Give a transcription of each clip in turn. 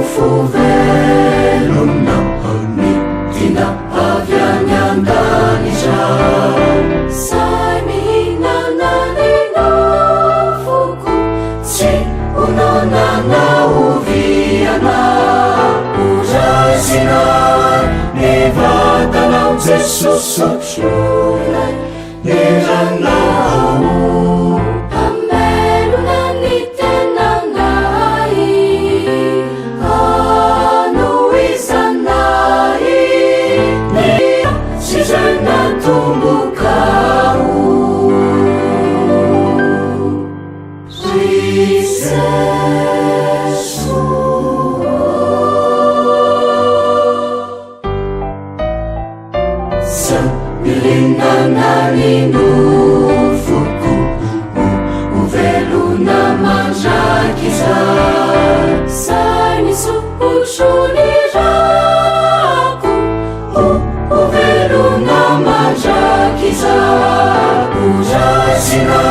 mofo velonao ny tina avy any an-danitra say mihinana ny nofoko tsy hononana oviana orazina ny vatanao Jesosy sotroilay ny ranao amelona ny tenanay anoizanay ny sizay natombokao Jesu sa milinana ny nofoko ovelona mandraky zay say nisopotro ny rako ovelona mandraky zay orazina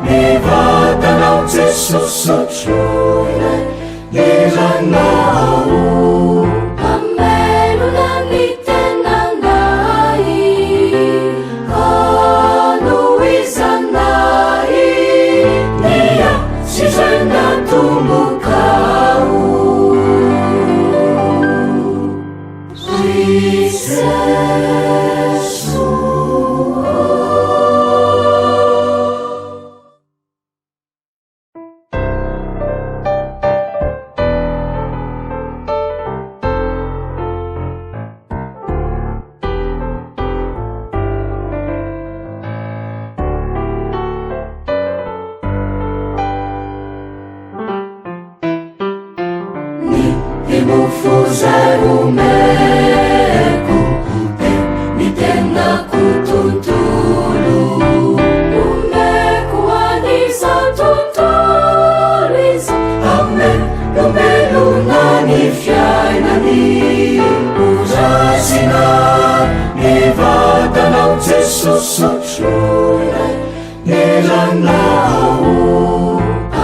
ny vatanao Jesosy sotroilay ny ranao amelona ny tenanay anoizanay nia sizay natombokao Jesu ny mofo zay omeko de ny tenako tontolo omeko an'izao tontolo izy amelomelona ny fiainany orazina ny vatanao Jesosy sotroilay ny ranao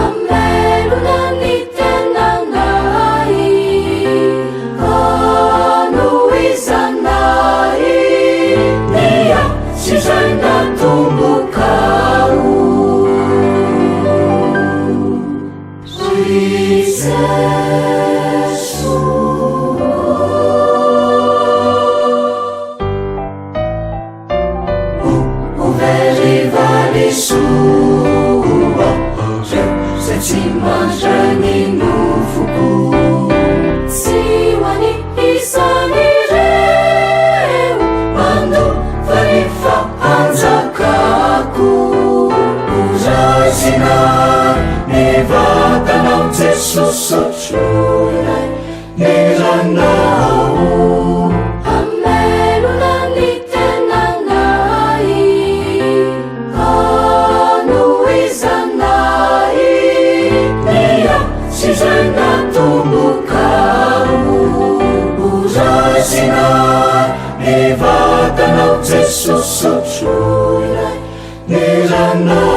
amelona ny tenanay anoizanay nia sizay natombokao Jesu overivali soa reo zay tsy mandray ny nofoko tsy hoany isan'ireo mandova ny fahanjakako orazina ny vatanao Jesosy sotroilay ny ranao amelona ny tenanay anoizanay nia sizay natombokao orazina ny vatanao Jesosy sotroilay ny ranao